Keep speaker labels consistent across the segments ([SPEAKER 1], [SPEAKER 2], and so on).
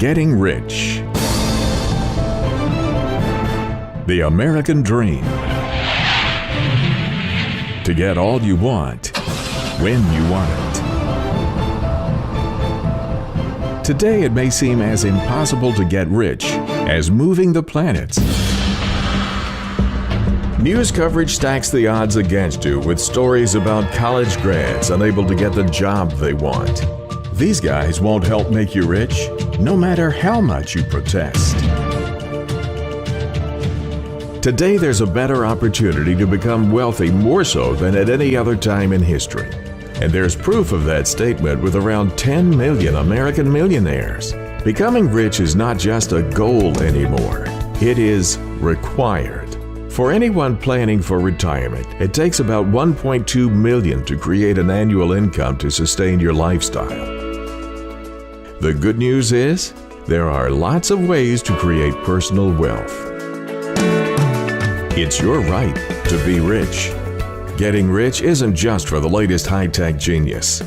[SPEAKER 1] Getting rich. The American dream. To get all you want, when you want it. Today it may seem as impossible to get rich as moving the planets. News coverage stacks the odds against you with stories about college grads unable to get the job they want. These guys won't help make you rich, no matter how much you protest. Today there's a better opportunity to become wealthy more so than at any other time in history. And there's proof of that statement with around 10 million American millionaires. Becoming rich is not just a goal anymore. It is required. For anyone planning for retirement, it takes about $1.2 million to create an annual income to sustain your lifestyle. The good news is, there are lots of ways to create personal wealth. It's your right to be rich. Getting rich isn't just for the latest high-tech genius.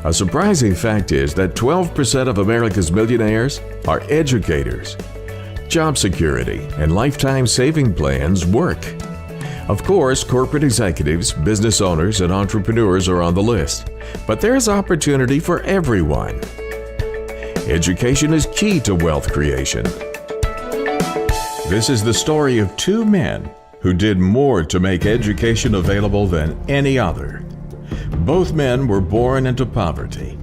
[SPEAKER 1] A surprising fact is that 12% of America's millionaires are educators. Job security and lifetime saving plans work. Of course, corporate executives, business owners, and entrepreneurs are on the list, but there's opportunity for everyone. Education is key to wealth creation. This is the story of two men who did more to make education available than any other. Both men were born into poverty.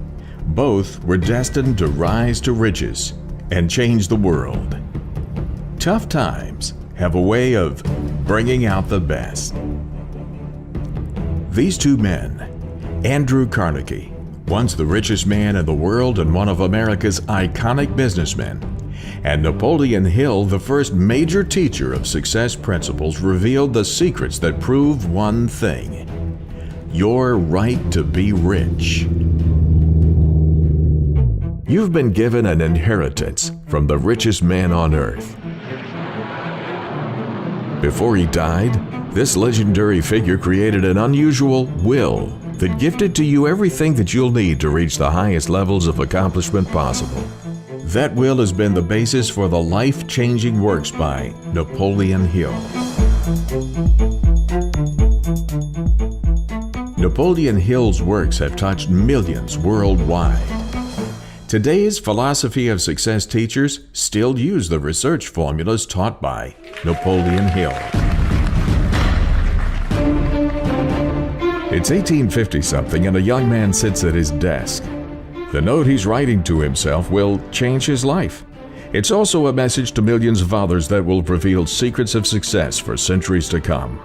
[SPEAKER 1] Both were destined to rise to riches and change the world. Tough times have a way of bringing out the best. These two men, Andrew Carnegie, once the richest man in the world and one of America's iconic businessmen, and Napoleon Hill, the first major teacher of success principles, revealed the secrets that prove one thing: your right to be rich. You've been given an inheritance from the richest man on earth. Before he died, this legendary figure created an unusual will that gifted to you everything that you'll need to reach the highest levels of accomplishment possible. That will has been the basis for the life-changing works by Napoleon Hill. Napoleon Hill's works have touched millions worldwide. Today's philosophy of success teachers still use the research formulas taught by Napoleon Hill. It's 1850-something and a young man sits at his desk. The note he's writing to himself will change his life. It's also a message to millions of others that will reveal secrets of success for centuries to come.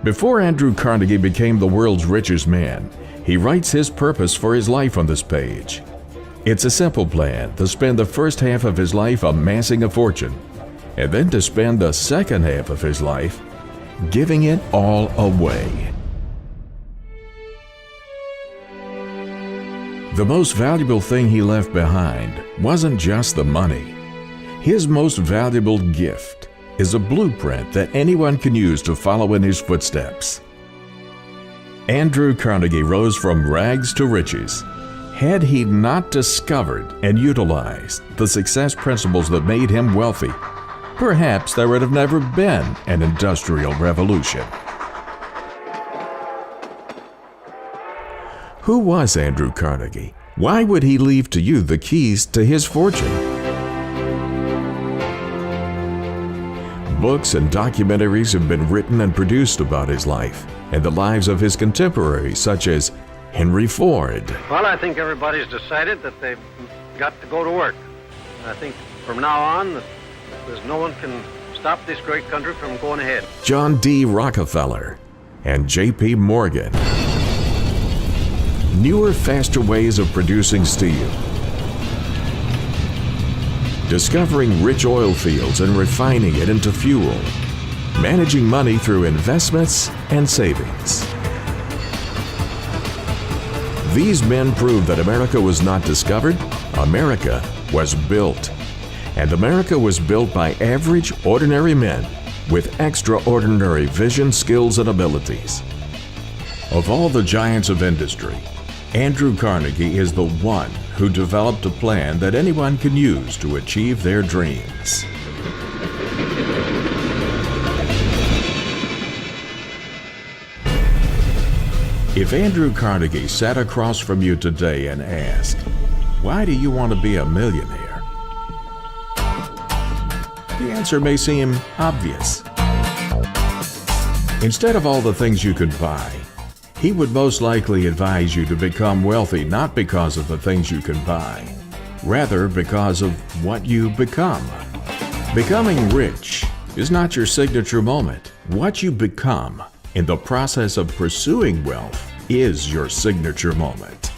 [SPEAKER 1] Before Andrew Carnegie became the world's richest man, he writes his purpose for his life on this page. It's a simple plan to spend the first half of his life amassing a fortune, and then to spend the second half of his life giving it all away. The most valuable thing he left behind wasn't just the money. His most valuable gift is a blueprint that anyone can use to follow in his footsteps. Andrew Carnegie rose from rags to riches. Had he not discovered and utilized the success principles that made him wealthy, perhaps there would have never been an industrial revolution. Who was Andrew Carnegie? Why would he leave to you the keys to his fortune? Books and documentaries have been written and produced about his life and the lives of his contemporaries, such as Henry Ford.
[SPEAKER 2] Well, I think everybody's decided that they've got to go to work. I think from now on, there's no one can stop this great country from going ahead.
[SPEAKER 1] John D. Rockefeller and J.P. Morgan. Newer, faster ways of producing steel. Discovering rich oil fields and refining it into fuel. Managing money through investments and savings. These men proved that America was not discovered, America was built. And America was built by average, ordinary men with extraordinary vision, skills, and abilities. Of all the giants of industry, Andrew Carnegie is the one who developed a plan that anyone can use to achieve their dreams. If Andrew Carnegie sat across from you today and asked, "Why do you want to be a millionaire?" the answer may seem obvious. Instead of all the things you could buy, he would most likely advise you to become wealthy not because of the things you can buy, rather because of what you become. Becoming rich is not your signature moment. What you become in the process of pursuing wealth is your signature moment.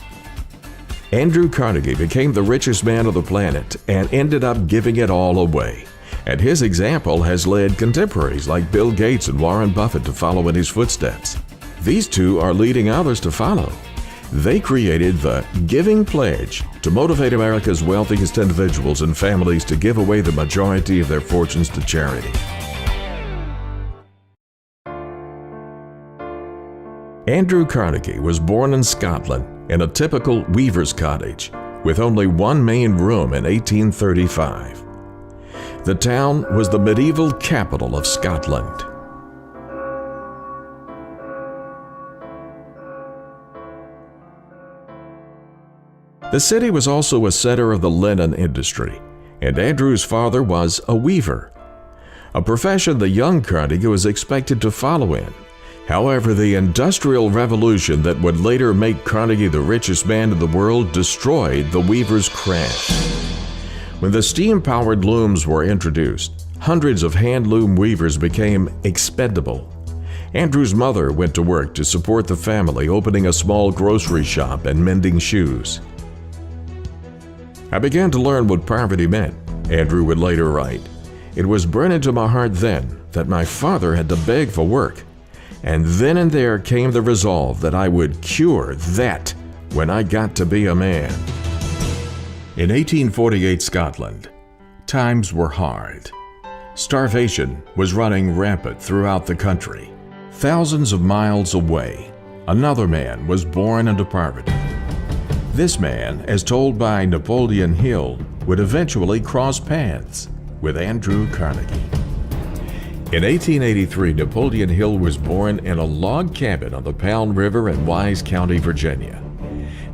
[SPEAKER 1] Andrew Carnegie became the richest man on the planet and ended up giving it all away. And his example has led contemporaries like Bill Gates and Warren Buffett to follow in his footsteps. These two are leading others to follow. They created the Giving Pledge to motivate America's wealthiest individuals and families to give away the majority of their fortunes to charity. Andrew Carnegie was born in Scotland in a typical weaver's cottage with only one main room in 1835. The town was the medieval capital of Scotland. The city was also a center of the linen industry, and Andrew's father was a weaver, a profession the young Carnegie was expected to follow in. However, the Industrial Revolution that would later make Carnegie the richest man in the world destroyed the weaver's craft. When the steam-powered looms were introduced, hundreds of hand-loom weavers became expendable. Andrew's mother went to work to support the family, opening a small grocery shop and mending shoes. "I began to learn what poverty meant," Andrew would later write. "It was burned into my heart then that my father had to beg for work. And then and there came the resolve that I would cure that when I got to be a man." In 1848 Scotland, times were hard. Starvation was running rampant throughout the country. Thousands of miles away, another man was born into poverty. This man, as told by Napoleon Hill, would eventually cross paths with Andrew Carnegie. In 1883, Napoleon Hill was born in a log cabin on the Pound River in Wise County, Virginia.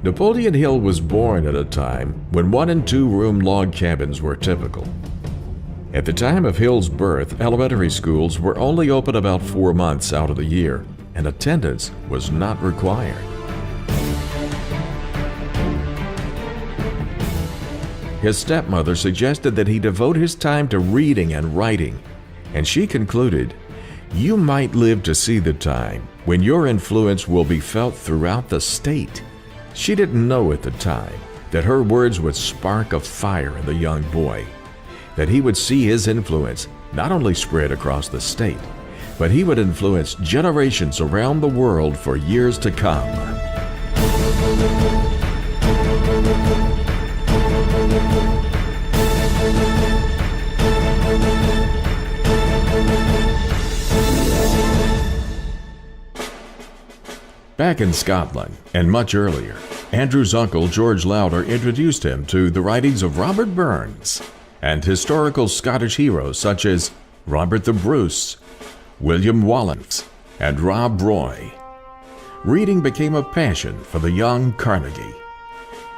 [SPEAKER 1] Napoleon Hill was born at a time when 1- and 2-room log cabins were typical. At the time of Hill's birth, elementary schools were only open about 4 months out of the year, and attendance was not required. His stepmother suggested that he devote his time to reading and writing, and she concluded, "You might live to see the time when your influence will be felt throughout the state." She didn't know at the time that her words would spark a fire in the young boy, that he would see his influence not only spread across the state, but he would influence generations around the world for years to come. Back in Scotland, and much earlier, Andrew's uncle George Lauder introduced him to the writings of Robert Burns and historical Scottish heroes such as Robert the Bruce, William Wallace, and Rob Roy. Reading became a passion for the young Carnegie.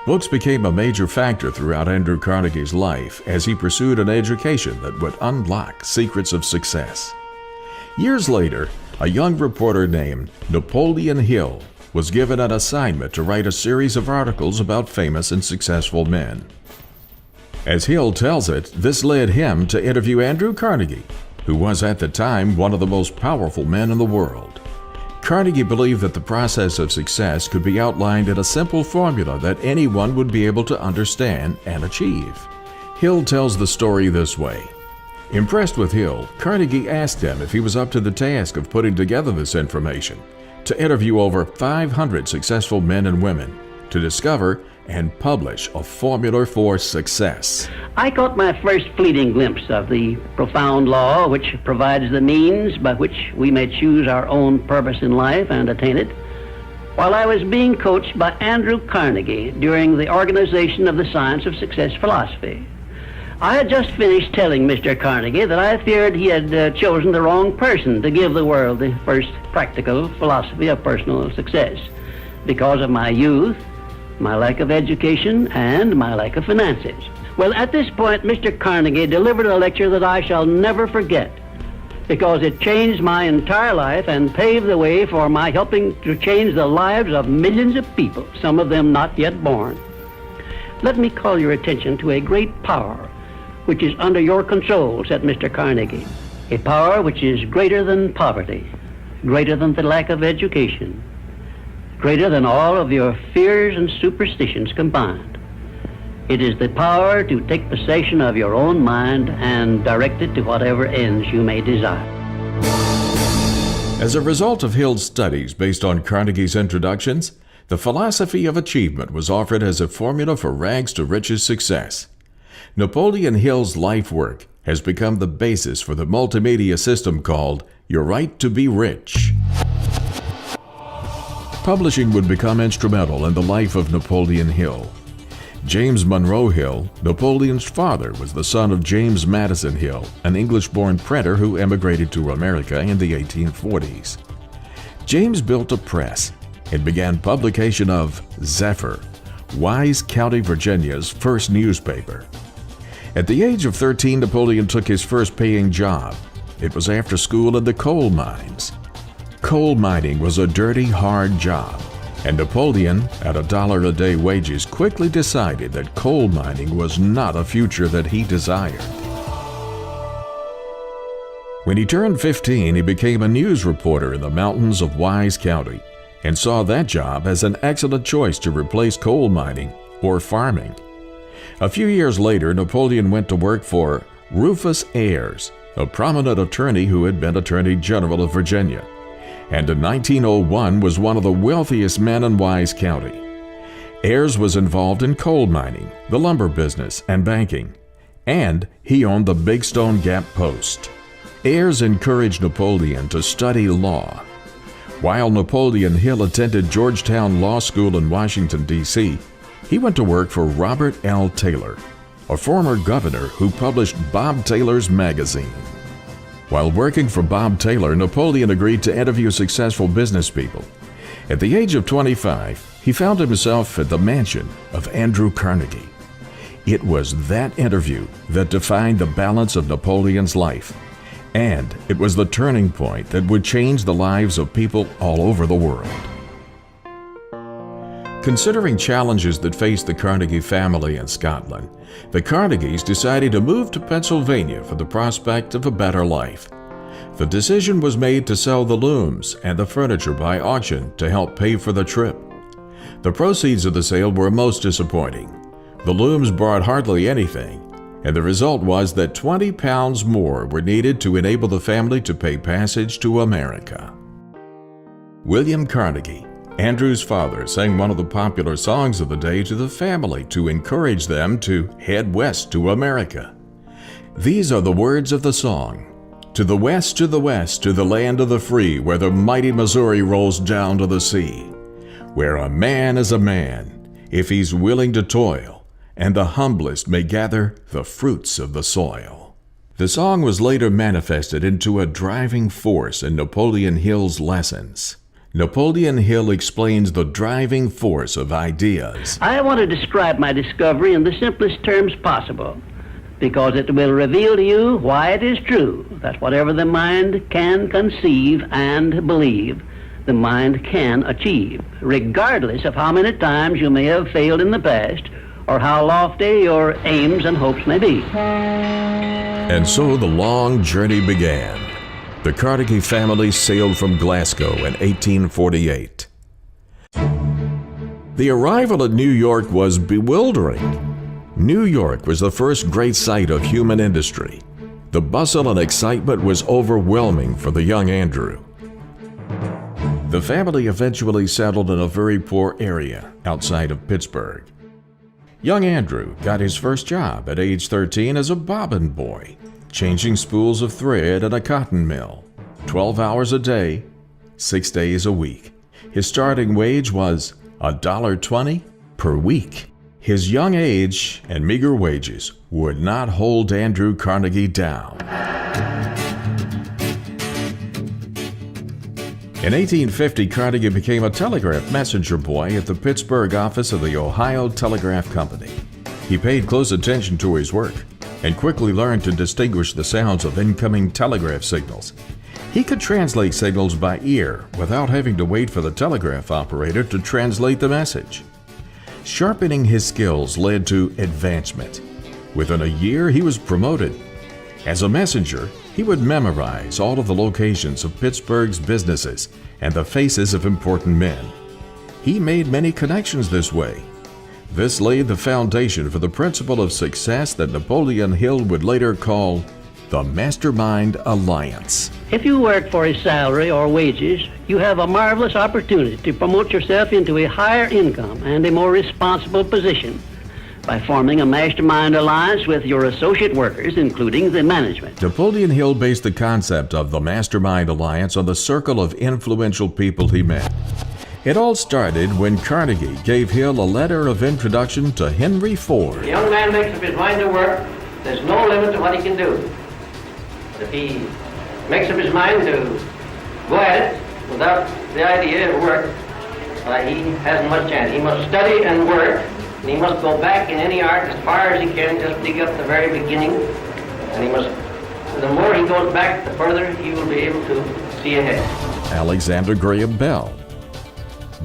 [SPEAKER 1] Books became a major factor throughout Andrew Carnegie's life as he pursued an education that would unlock secrets of success. Years later, a young reporter named Napoleon Hill was given an assignment to write a series of articles about famous and successful men. As Hill tells it, this led him to interview Andrew Carnegie, who was at the time one of the most powerful men in the world. Carnegie believed that the process of success could be outlined in a simple formula that anyone would be able to understand and achieve. Hill tells the story this way. Impressed with Hill, Carnegie asked him if he was up to the task of putting together this information, to interview over 500 successful men and women, to discover and publish a formula for success.
[SPEAKER 3] I caught my first fleeting glimpse of the profound law which provides the means by which we may choose our own purpose in life and attain it, while I was being coached by Andrew Carnegie during the organization of the Science of Success philosophy. I had just finished telling Mr. Carnegie that I feared he had chosen the wrong person to give the world the first practical philosophy of personal success because of my youth, my lack of education, and my lack of finances. Well, at this point, Mr. Carnegie delivered a lecture that I shall never forget because it changed my entire life and paved the way for my helping to change the lives of millions of people, some of them not yet born. Let me call your attention to a great power which is under your control, said Mr. Carnegie. A power which is greater than poverty, greater than the lack of education, greater than all of your fears and superstitions combined. It is the power to take possession of your own mind and direct it to whatever ends you may desire.
[SPEAKER 1] As a result of Hill's studies based on Carnegie's introductions, the philosophy of achievement was offered as a formula for rags to riches success. Napoleon Hill's life work has become the basis for the multimedia system called Your Right to Be Rich. Publishing would become instrumental in the life of Napoleon Hill. James Monroe Hill, Napoleon's father, was the son of James Madison Hill, an English-born printer who emigrated to America in the 1840s. James built a press and began publication of Zephyr, Wise County, Virginia's first newspaper. At the age of 13, Napoleon took his first paying job. It was after school in the coal mines. Coal mining was a dirty, hard job, and Napoleon, at $1 a day wages, quickly decided that coal mining was not a future that he desired. When he turned 15, he became a news reporter in the mountains of Wise County and saw that job as an excellent choice to replace coal mining or farming. A few years later, Napoleon went to work for Rufus Ayres, a prominent attorney who had been Attorney General of Virginia, and in 1901 was one of the wealthiest men in Wise County. Ayres was involved in coal mining, the lumber business, and banking, and he owned the Big Stone Gap Post. Ayres encouraged Napoleon to study law. While Napoleon Hill attended Georgetown Law School in Washington, D.C., he went to work for Robert L. Taylor, a former governor who published Bob Taylor's magazine. While working for Bob Taylor, Napoleon agreed to interview successful business people. At the age of 25, he found himself at the mansion of Andrew Carnegie. It was that interview that defined the balance of Napoleon's life, and it was the turning point that would change the lives of people all over the world. Considering challenges that faced the Carnegie family in Scotland, the Carnegies decided to move to Pennsylvania for the prospect of a better life. The decision was made to sell the looms and the furniture by auction to help pay for the trip. The proceeds of the sale were most disappointing. The looms brought hardly anything, and the result was that 20 pounds more were needed to enable the family to pay passage to America. William Carnegie, Andrew's father, sang one of the popular songs of the day to the family to encourage them to head west to America. These are the words of the song. To the west, to the west, to the land of the free, where the mighty Missouri rolls down to the sea, where a man is a man, if he's willing to toil, and the humblest may gather the fruits of the soil. The song was later manifested into a driving force in Napoleon Hill's lessons. Napoleon Hill explains the driving force of ideas.
[SPEAKER 3] I want to describe my discovery in the simplest terms possible, because it will reveal to you why it is true that whatever the mind can conceive and believe, the mind can achieve, regardless of how many times you may have failed in the past or how lofty your aims and hopes may be.
[SPEAKER 1] And so the long journey began. The Carnegie family sailed from Glasgow in 1848. The arrival at New York was bewildering. New York was the first great site of human industry. The bustle and excitement was overwhelming for the young Andrew. The family eventually settled in a very poor area outside of Pittsburgh. Young Andrew got his first job at age 13 as a bobbin boy, changing spools of thread at a cotton mill, 12 hours a day, 6 days a week. His starting wage was $1.20 per week. His young age and meager wages would not hold Andrew Carnegie down. In 1850, Carnegie became a telegraph messenger boy at the Pittsburgh office of the Ohio Telegraph Company. He paid close attention to his work and quickly learned to distinguish the sounds of incoming telegraph signals. He could translate signals by ear without having to wait for the telegraph operator to translate the message. Sharpening his skills led to advancement. Within a year, he was promoted. As a messenger, he would memorize all of the locations of Pittsburgh's businesses and the faces of important men. He made many connections this way. This laid the foundation for the principle of success that Napoleon Hill would later call the Mastermind Alliance.
[SPEAKER 3] If you work for a salary or wages, you have a marvelous opportunity to promote yourself into a higher income and a more responsible position by forming a mastermind alliance with your associate workers, including the management.
[SPEAKER 1] Napoleon Hill based the concept of the Mastermind Alliance on the circle of influential people he met. It all started when Carnegie gave Hill a letter of introduction to Henry Ford.
[SPEAKER 3] The young man makes up his mind to work. There's no limit to what he can do. But if he makes up his mind to go at it without the idea of work, he hasn't much chance. He must study and work, and he must go back in any art as far as he can, just dig up the very beginning. And he must, the more he goes back, the further he will be able to see ahead.
[SPEAKER 1] Alexander Graham Bell,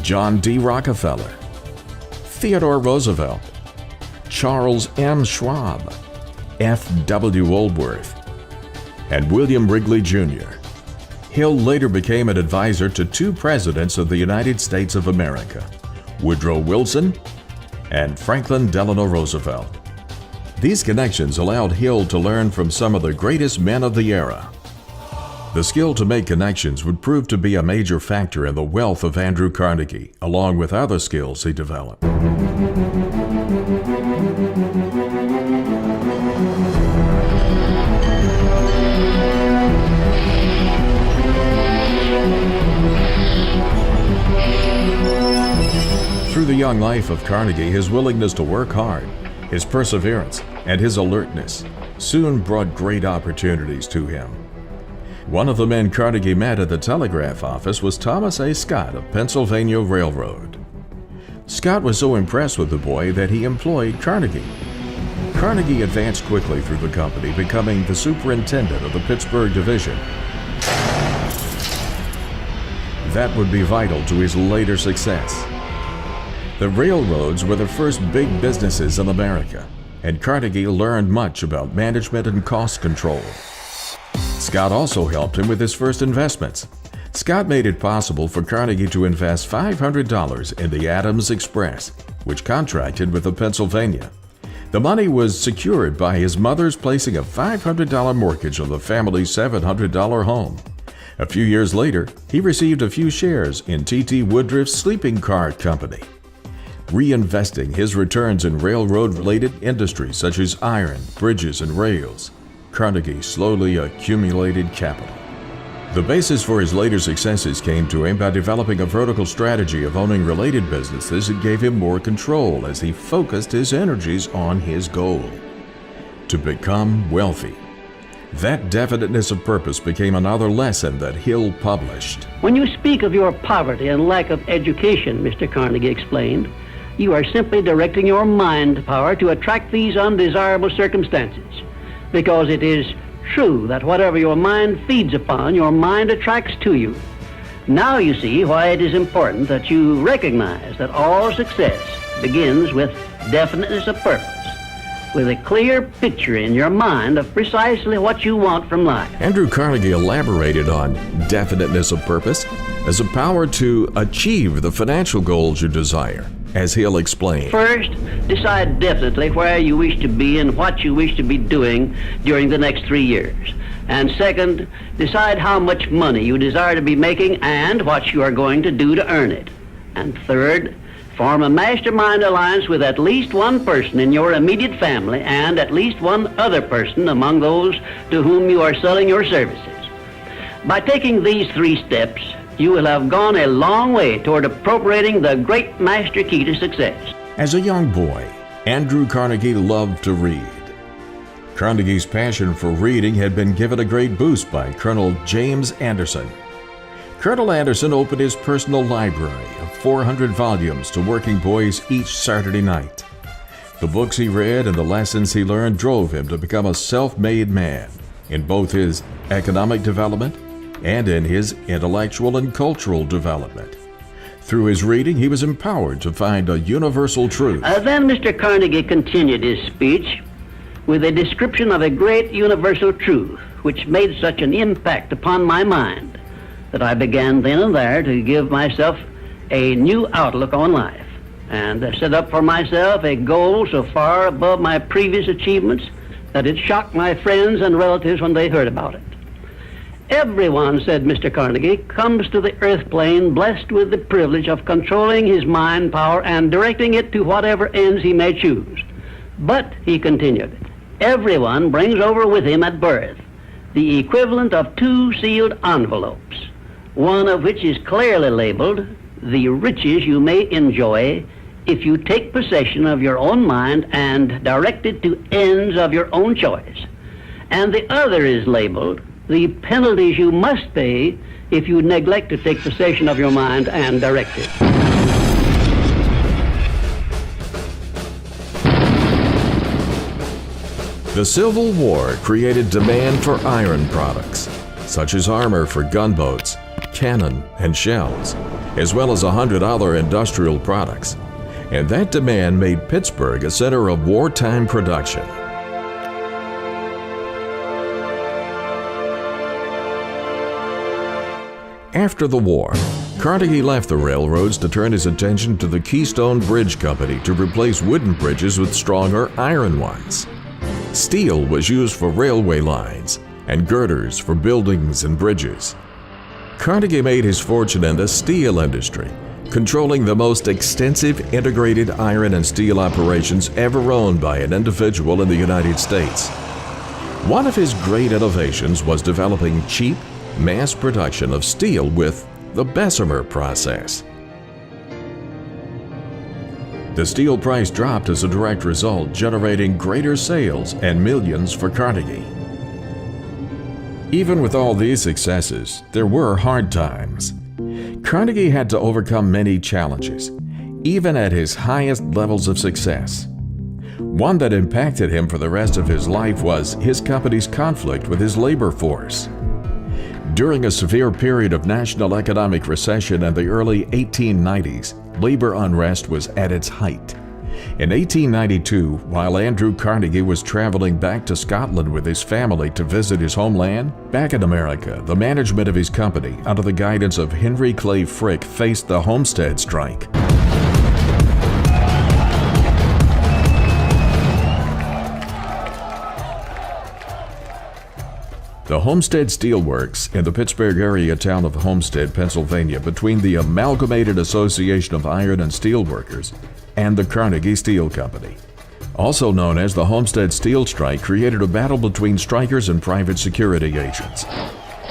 [SPEAKER 1] John D. Rockefeller, Theodore Roosevelt, Charles M. Schwab, F. W. Woolworth, and William Wrigley Jr. Hill later became an advisor to two presidents of the United States of America, Woodrow Wilson and Franklin Delano Roosevelt. These connections allowed Hill to learn from some of the greatest men of the era. The skill to make connections would prove to be a major factor in the wealth of Andrew Carnegie, along with other skills he developed. Through the young life of Carnegie, his willingness to work hard, his perseverance, and his alertness soon brought great opportunities to him. One of the men Carnegie met at the telegraph office was Thomas A. Scott of Pennsylvania Railroad. Scott was so impressed with the boy that he employed Carnegie. Carnegie advanced quickly through the company, becoming the superintendent of the Pittsburgh division. That would be vital to his later success. The railroads were the first big businesses in America, and Carnegie learned much about management and cost control. Scott also helped him with his first investments. Scott made it possible for Carnegie to invest $500 in the Adams Express, which contracted with the Pennsylvania. The money was secured by his mother's placing a $500 mortgage on the family's $700 home. A few years later, he received a few shares in T.T. Woodruff's sleeping car company. Reinvesting his returns in railroad-related industries such as iron, bridges, and rails, Carnegie slowly accumulated capital. The basis for his later successes came to him by developing a vertical strategy of owning related businesses that gave him more control as he focused his energies on his goal: to become wealthy. That definiteness of purpose became another lesson that Hill published.
[SPEAKER 3] When you speak of your poverty and lack of education, Mr. Carnegie explained, you are simply directing your mind power to attract these undesirable circumstances, because it is true that whatever your mind feeds upon, your mind attracts to you. Now you see why it is important that you recognize that all success begins with definiteness of purpose, with a clear picture in your mind of precisely what you want from life.
[SPEAKER 1] Andrew Carnegie elaborated on definiteness of purpose as a power to achieve the financial goals you desire, as Hill explained.
[SPEAKER 3] First, decide definitely where you wish to be and what you wish to be doing during the next 3 years. And second, decide how much money you desire to be making and what you are going to do to earn it. And third, form a mastermind alliance with at least one person in your immediate family and at least one other person among those to whom you are selling your services. By taking these 3 steps, you will have gone a long way toward appropriating the great master key to success.
[SPEAKER 1] As a young boy, Andrew Carnegie loved to read. Carnegie's passion for reading had been given a great boost by Colonel James Anderson. Colonel Anderson opened his personal library of 400 volumes to working boys each Saturday night. The books he read and the lessons he learned drove him to become a self-made man in both his economic development and in his intellectual and cultural development. Through his reading, he was empowered to find a universal truth.
[SPEAKER 3] Then Mr. Carnegie continued his speech with a description of a great universal truth which made such an impact upon my mind that I began then and there to give myself a new outlook on life and set up for myself a goal so far above my previous achievements that it shocked my friends and relatives when they heard about it. Everyone, said Mr. Carnegie, comes to the earth plane blessed with the privilege of controlling his mind power and directing it to whatever ends he may choose. But, he continued, everyone brings over with him at birth the equivalent of 2 sealed envelopes, one of which is clearly labeled, the riches you may enjoy if you take possession of your own mind and direct it to ends of your own choice. And the other is labeled, the penalties you must pay if you neglect to take possession of your mind and direct it.
[SPEAKER 1] The Civil War created demand for iron products, such as armor for gunboats, cannon, and shells, as well as 100 other industrial products. And that demand made Pittsburgh a center of wartime production. After the war, Carnegie left the railroads to turn his attention to the Keystone Bridge Company to replace wooden bridges with stronger iron ones. Steel was used for railway lines and girders for buildings and bridges. Carnegie made his fortune in the steel industry, controlling the most extensive integrated iron and steel operations ever owned by an individual in the United States. One of his great innovations was developing cheap, mass production of steel with the Bessemer process. The steel price dropped as a direct result, generating greater sales and millions for Carnegie. Even with all these successes, there were hard times. Carnegie had to overcome many challenges, even at his highest levels of success. One that impacted him for the rest of his life was his company's conflict with his labor force. During a severe period of national economic recession in the early 1890s, labor unrest was at its height. In 1892, while Andrew Carnegie was traveling back to Scotland with his family to visit his homeland, back in America, the management of his company, under the guidance of Henry Clay Frick, faced the Homestead strike. The Homestead Steel Works in the Pittsburgh area town of Homestead, Pennsylvania, between the Amalgamated Association of Iron and Steel Workers and the Carnegie Steel Company, also known as the Homestead Steel Strike, created a battle between strikers and private security agents.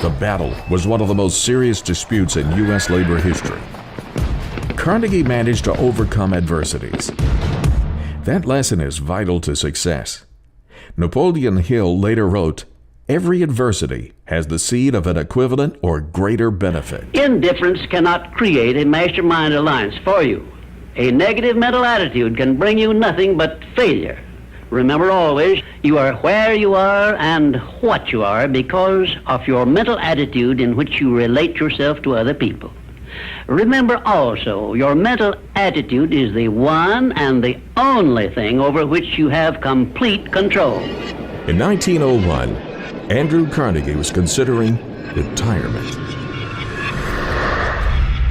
[SPEAKER 1] The battle was one of the most serious disputes in U.S. labor history. Carnegie managed to overcome adversities. That lesson is vital to success. Napoleon Hill later wrote, "Every adversity has the seed of an equivalent or greater benefit."
[SPEAKER 3] Indifference cannot create a mastermind alliance for you. A negative mental attitude can bring you nothing but failure. Remember always, you are where you are and what you are because of your mental attitude in which you relate yourself to other people. Remember also, your mental attitude is the one and the only thing over which you have complete control.
[SPEAKER 1] In 1901, Andrew Carnegie was considering retirement.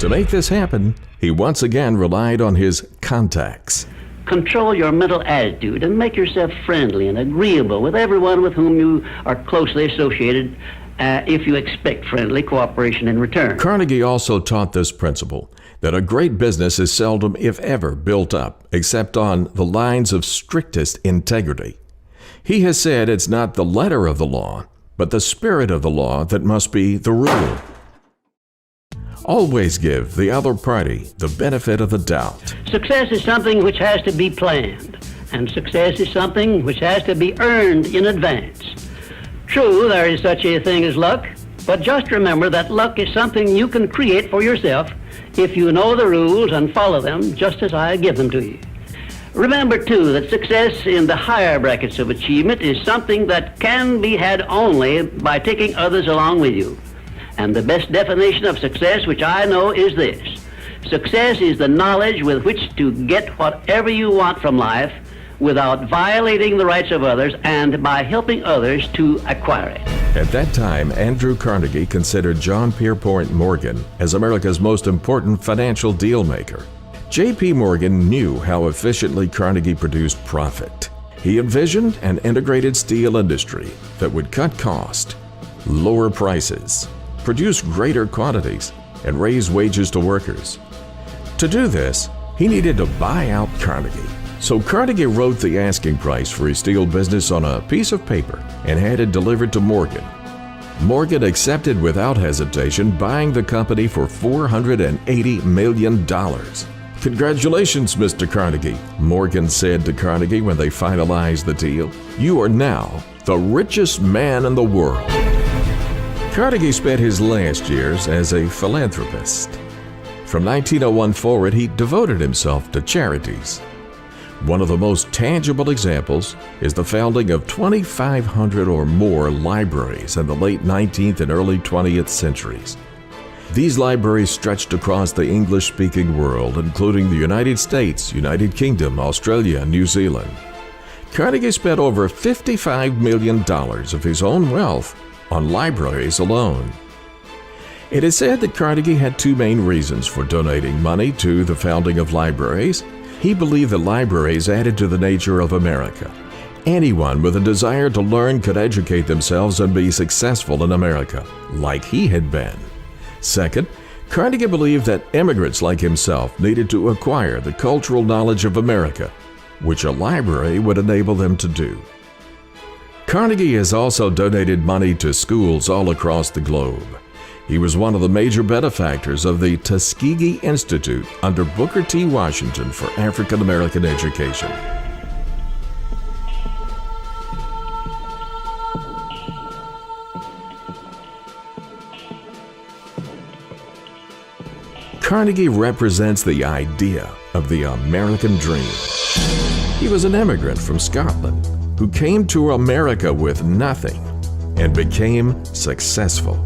[SPEAKER 1] To make this happen, he once again relied on his contacts.
[SPEAKER 3] Control your mental attitude and make yourself friendly and agreeable with everyone with whom you are closely associated if you expect friendly cooperation in return.
[SPEAKER 1] Carnegie also taught this principle, that a great business is seldom, if ever, built up except on the lines of strictest integrity. He has said it's not the letter of the law, but the spirit of the law that must be the rule. Always give the other party the benefit of the doubt.
[SPEAKER 3] Success is something which has to be planned, and success is something which has to be earned in advance. True, there is such a thing as luck, but just remember that luck is something you can create for yourself if you know the rules and follow them just as I give them to you. Remember, too, that success in the higher brackets of achievement is something that can be had only by taking others along with you. And the best definition of success, which I know, is this. Success is the knowledge with which to get whatever you want from life without violating the rights of others and by helping others to acquire it.
[SPEAKER 1] At that time, Andrew Carnegie considered John Pierpont Morgan as America's most important financial deal maker. J.P. Morgan knew how efficiently Carnegie produced profit. He envisioned an integrated steel industry that would cut cost, lower prices, produce greater quantities, and raise wages to workers. To do this, he needed to buy out Carnegie. So Carnegie wrote the asking price for his steel business on a piece of paper and had it delivered to Morgan. Morgan accepted without hesitation, buying the company for $480 million. "Congratulations, Mr. Carnegie," Morgan said to Carnegie when they finalized the deal. "You are now the richest man in the world." Carnegie spent his last years as a philanthropist. From 1901 forward, he devoted himself to charities. One of the most tangible examples is the founding of 2,500 or more libraries in the late 19th and early 20th centuries. These libraries stretched across the English-speaking world, including the United States, United Kingdom, Australia, and New Zealand. Carnegie spent over $55 million of his own wealth on libraries alone. It is said that Carnegie had two main reasons for donating money to the founding of libraries. He believed that libraries added to the nature of America. Anyone with a desire to learn could educate themselves and be successful in America, like he had been. Second, Carnegie believed that immigrants like himself needed to acquire the cultural knowledge of America, which a library would enable them to do. Carnegie has also donated money to schools all across the globe. He was one of the major benefactors of the Tuskegee Institute under Booker T. Washington for African American education. Carnegie represents the idea of the American dream. He was an immigrant from Scotland who came to America with nothing and became successful.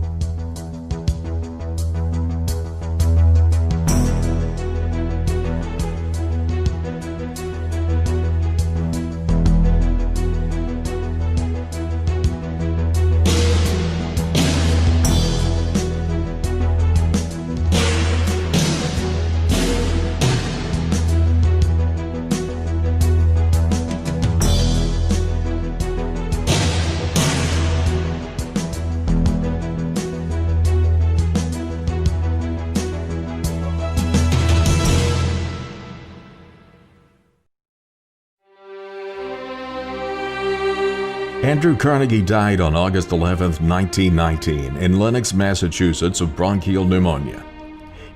[SPEAKER 1] Andrew Carnegie died on August 11, 1919, in Lenox, Massachusetts, of bronchial pneumonia.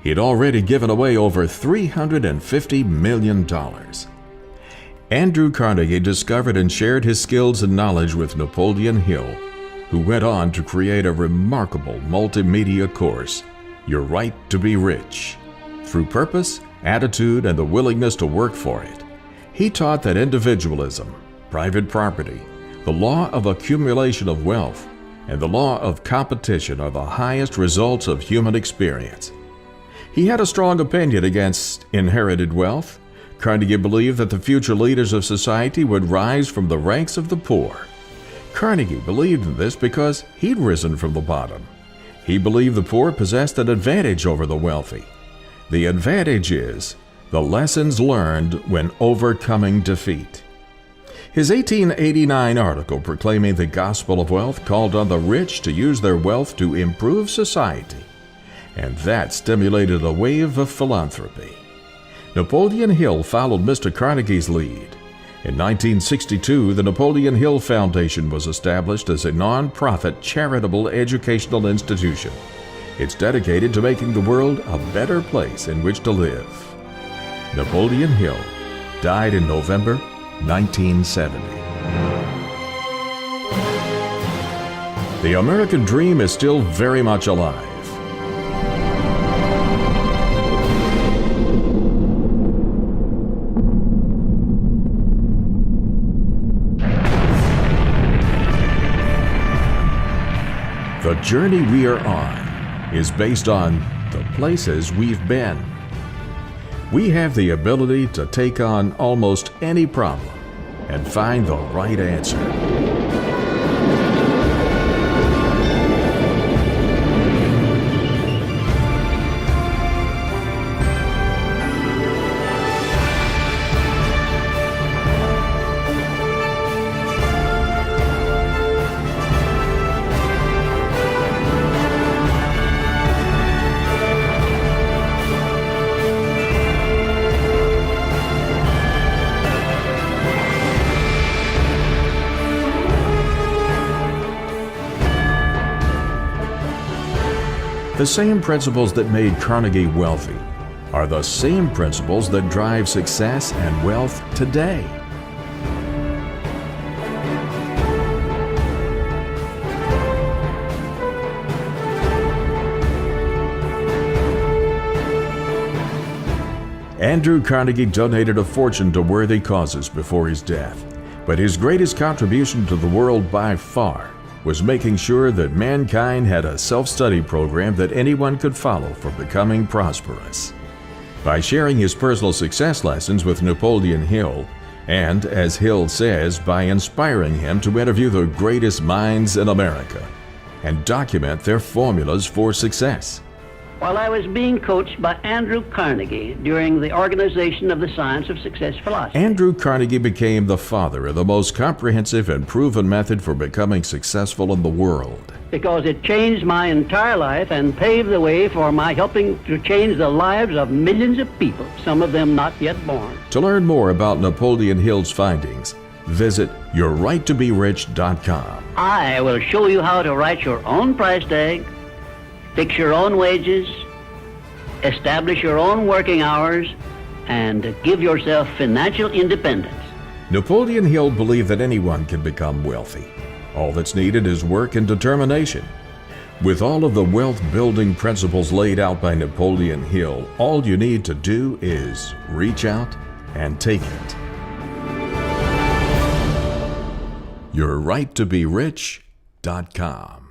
[SPEAKER 1] He had already given away over $350 million. Andrew Carnegie discovered and shared his skills and knowledge with Napoleon Hill, who went on to create a remarkable multimedia course, Your Right to Be Rich. Through purpose, attitude, and the willingness to work for it, he taught that individualism, private property, the law of accumulation of wealth, and the law of competition are the highest results of human experience. He had a strong opinion against inherited wealth. Carnegie believed that the future leaders of society would rise from the ranks of the poor. Carnegie believed in this because he'd risen from the bottom. He believed the poor possessed an advantage over the wealthy. The advantage is the lessons learned when overcoming defeat. His 1889 article proclaiming the gospel of wealth called on the rich to use their wealth to improve society, and that stimulated a wave of philanthropy. Napoleon Hill followed Mr. Carnegie's lead. In 1962, the Napoleon Hill Foundation was established as a non-profit charitable educational institution. It's dedicated to making the world a better place in which to live. Napoleon Hill died in November 1970. The American dream is still very much alive. The journey we are on is based on the places we've been. We have the ability to take on almost any problem and find the right answer. The same principles that made Carnegie wealthy are the same principles that drive success and wealth today. Andrew Carnegie donated a fortune to worthy causes before his death, but his greatest contribution to the world by far was making sure that mankind had a self-study program that anyone could follow for becoming prosperous. By sharing his personal success lessons with Napoleon Hill, and, as Hill says, by inspiring him to interview the greatest minds in America and document their formulas for success.
[SPEAKER 3] While I was being coached by Andrew Carnegie during the organization of the Science of Success philosophy.
[SPEAKER 1] Andrew Carnegie became the father of the most comprehensive and proven method for becoming successful in the world.
[SPEAKER 3] Because it changed my entire life and paved the way for my helping to change the lives of millions of people, some of them not yet born.
[SPEAKER 1] To learn more about Napoleon Hill's findings, visit yourrighttobericht.com.
[SPEAKER 3] I will show you how to write your own price tag, fix your own wages, establish your own working hours, and give yourself financial independence.
[SPEAKER 1] Napoleon Hill believed that anyone can become wealthy. All that's needed is work and determination. With all of the wealth-building principles laid out by Napoleon Hill, all you need to do is reach out and take it. yourrighttobericht.com